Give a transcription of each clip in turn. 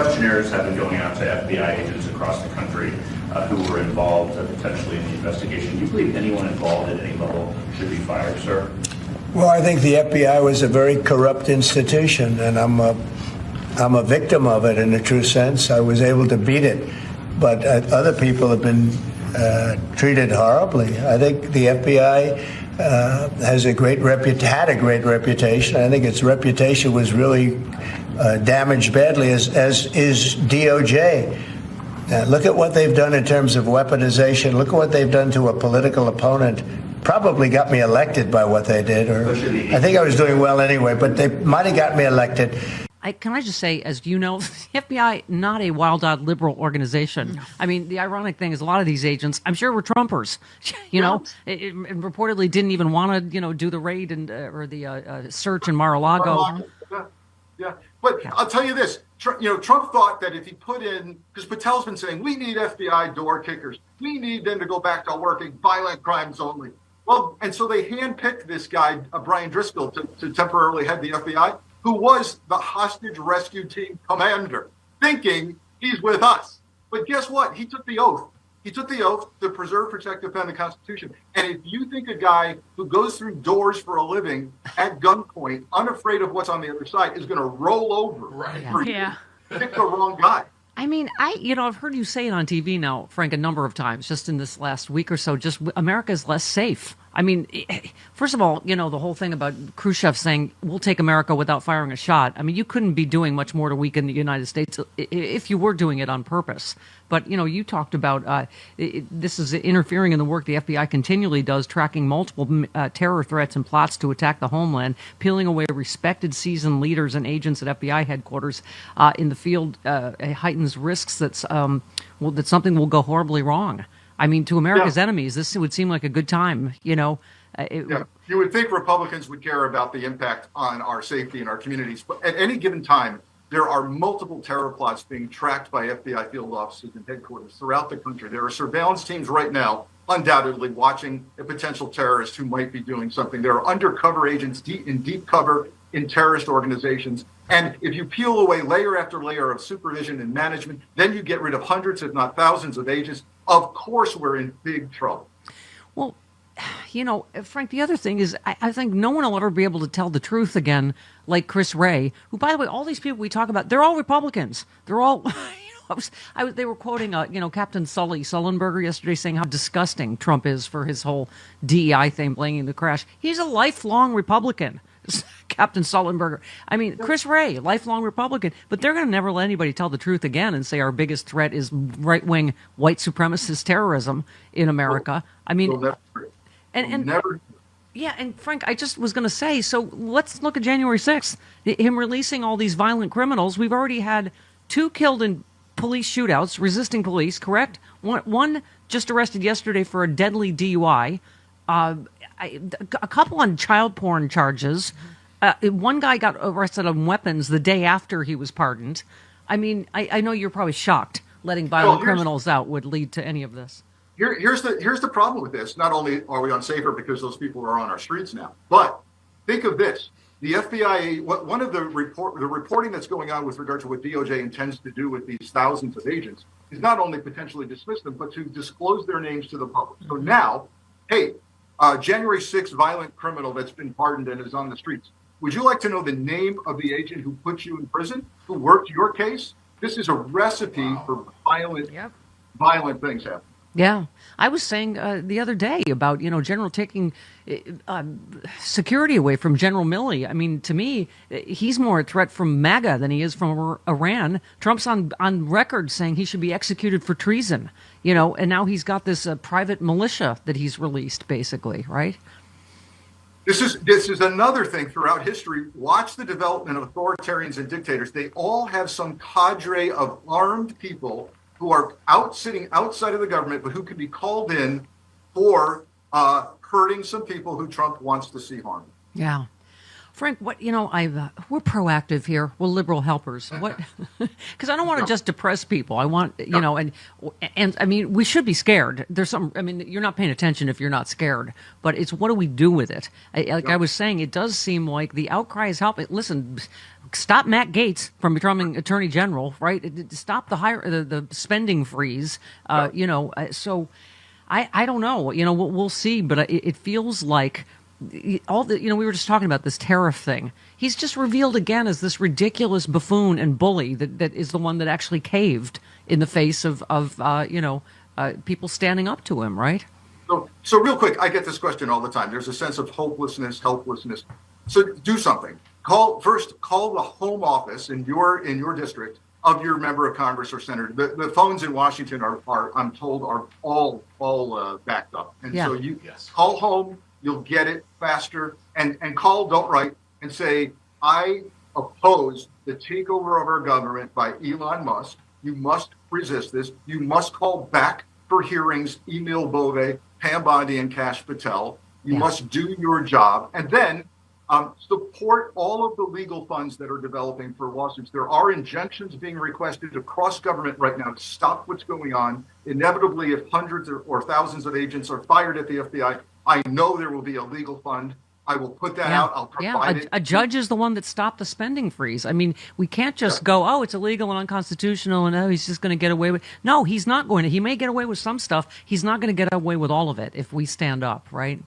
questionnaires have been going out to FBI agents across the country who were involved potentially in the investigation. Do you believe anyone involved at any level should be fired, sir? Well, I think the FBI was a very corrupt institution, and I'm a victim of it in a true sense. I was able to beat it, but other people have been treated horribly. I think the FBI had a great reputation. I think its reputation was really damaged badly, as is DOJ. Look at what they've done in terms of weaponization. Look at what they've done to a political opponent. Probably got me elected by what they did, or I think I was doing well anyway, but they might have got me elected. Can I just say, as you know, the FBI, not a wild-eyed liberal organization. I mean, the ironic thing is a lot of these agents, I'm sure, were Trumpers, and reportedly didn't even want to, do the raid or the search in Mar-a-Lago. Yeah. But I'll tell you this, Trump thought that if he put in, because Patel's been saying, we need FBI door kickers. We need them to go back to working violent crimes only. Well, and so they handpicked this guy, Brian Driscoll, to temporarily head the FBI, who was the hostage rescue team commander, thinking he's with us. But guess what? He took the oath. He took the oath to preserve, protect, defend the Constitution. And if you think a guy who goes through doors for a living at gunpoint, unafraid of what's on the other side, is going to roll over, pick the wrong guy. I mean, I've heard you say it on TV now, Frank, a number of times, just in this last week or so, just America's less safe. I mean, first of all, the whole thing about Khrushchev saying, we'll take America without firing a shot. I mean, you couldn't be doing much more to weaken the United States if you were doing it on purpose. But, you talked about this is interfering in the work the FBI continually does, tracking multiple terror threats and plots to attack the homeland, peeling away respected seasoned leaders and agents at FBI headquarters in the field. Heightens risks that something will go horribly wrong. I mean, to America's enemies, this would seem like a good time, You would think Republicans would care about the impact on our safety and our communities. But at any given time, there are multiple terror plots being tracked by FBI field offices and headquarters throughout the country. There are surveillance teams right now, undoubtedly watching a potential terrorist who might be doing something. There are undercover agents in deep cover in terrorist organizations. And if you peel away layer after layer of supervision and management, then you get rid of hundreds, if not thousands, of agents. Of course, we're in big trouble. Well, Frank, the other thing is I think no one will ever be able to tell the truth again, like Chris Wray, who, by the way, all these people we talk about, they're all Republicans. They're all, they were quoting, Captain Sullenberger yesterday saying how disgusting Trump is for his whole DEI thing, blaming the crash. He's a lifelong Republican. Captain Sullenberger. I mean, Chris Wray, lifelong Republican, but they're going to never let anybody tell the truth again and say our biggest threat is right-wing white supremacist terrorism in America. I mean, and Frank, I just was going to say, so let's look at January 6th, him releasing all these violent criminals. We've already had 2 killed in police shootouts, resisting police, correct? One just arrested yesterday for a deadly DUI. A couple on child porn charges. One guy got arrested on weapons the day after he was pardoned. I mean, I know you're probably shocked letting violent criminals out would lead to any of this. Here's the problem with this. Not only are we unsafer because those people are on our streets now, but think of this. The FBI, one of the reporting that's going on with regard to what DOJ intends to do with these thousands of agents is not only potentially dismiss them, but to disclose their names to the public. So now, hey, January 6th violent criminal that's been pardoned and is on the streets. Would you like to know the name of the agent who put you in prison, who worked your case? This is a recipe for violent things happening. Yeah. I was saying the other day about, General taking security away from General Milley. I mean, to me, he's more a threat from MAGA than he is from Iran. Trump's on record saying he should be executed for treason, and now he's got this private militia that he's released, basically, right? This is another thing throughout history. Watch the development of authoritarians and dictators. They all have some cadre of armed people who are sitting outside of the government, but who can be called in for hurting some people who Trump wants to see harmed. Yeah. Frank, we're proactive here. We're liberal helpers. What? Because I don't want to just depress people. I want, and I mean, we should be scared. You're not paying attention if you're not scared. But it's what do we do with it? I was saying, it does seem like the outcry is helping. Listen, stop Matt Gaetz from becoming Attorney General, right? Stop the spending freeze. So I don't know. We'll see, but it feels like all the, we were just talking about this tariff thing. He's just revealed again as this ridiculous buffoon and bully that is the one that actually caved in the face of people standing up to him, right? So real quick, I get this question all the time. There's a sense of hopelessness, helplessness. So do something. Call the home office in your district of your member of Congress or senator. The phones in Washington are I'm told are all backed up, and so you call home. You'll get it faster, and call, don't write, and say, I oppose the takeover of our government by Elon Musk. You must resist this. You must call back for hearings, Emil Bove, Pam Bondi, and Kash Patel. You must do your job. And then support all of the legal funds that are developing for lawsuits. There are injunctions being requested across government right now to stop what's going on. Inevitably, if hundreds or thousands of agents are fired at the FBI, I know there will be a legal fund. I will put that out. I'll provide it. A judge is the one that stopped the spending freeze. I mean, we can't just go, oh, it's illegal and unconstitutional, and he's just going to get away with. No, he's not going to. He may get away with some stuff. He's not going to get away with all of it if we stand up, right?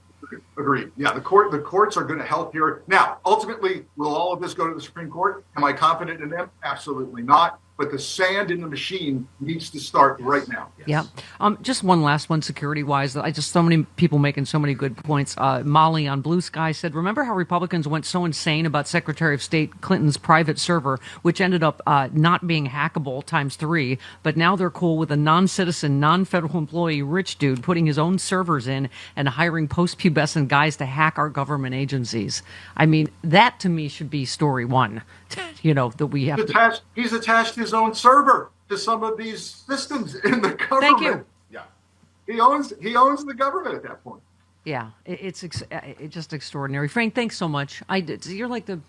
Agreed. Yeah, the courts are going to help here. Now, ultimately, will all of this go to the Supreme Court? Am I confident in them? Absolutely not. But the sand in the machine needs to start right now. Yes. Yeah. Just one last one, security-wise. So many people making so many good points. Molly on Blue Sky said, remember how Republicans went so insane about Secretary of State Clinton's private server, which ended up not being hackable ×3, but now they're cool with a non-citizen, non-federal employee rich dude putting his own servers in and hiring post-pubescent guys to hack our government agencies. I mean, that to me should be story one. That we have he's attached his own server to some of these systems in the government. Thank you. Yeah, he owns the government at that point. Yeah, it's just extraordinary. Frank, thanks so much. You're like the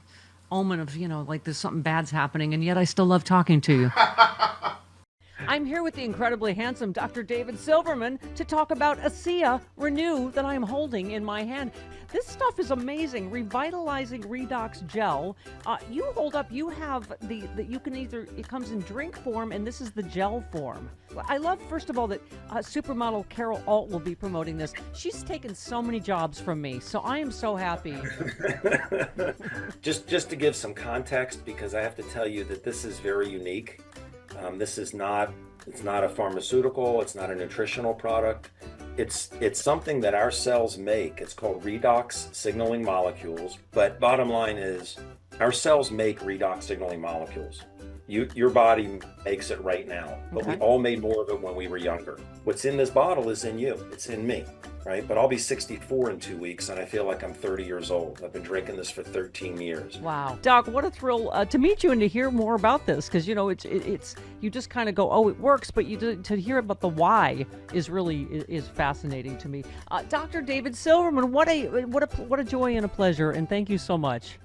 omen of like there's something bad's happening, and yet I still love talking to you. I'm here with the incredibly handsome Dr. David Silverman to talk about ASEA Renew that I'm holding in my hand. This stuff is amazing. Revitalizing Redox Gel. You hold up, you have you can it comes in drink form, and this is the gel form. I love, first of all, that supermodel Carol Alt will be promoting this. She's taken so many jobs from me, so I am so happy. Just to give some context, because I have to tell you that this is very unique. This is not a pharmaceutical, it's not a nutritional product. It's something that our cells make. It's called redox signaling molecules. But bottom line is, our cells make redox signaling molecules. Your body makes it right now, but we all made more of it when we were younger. What's in this bottle is in you. It's in me, right? But I'll be 64 in 2 weeks, and I feel like I'm 30 years old. I've been drinking this for 13 years. Wow. Doc, what a thrill to meet you and to hear more about this, because, it's you just kind of go, oh, it works, but to hear about the why is fascinating to me. Dr. David Silverman, what a joy and a pleasure, and thank you so much.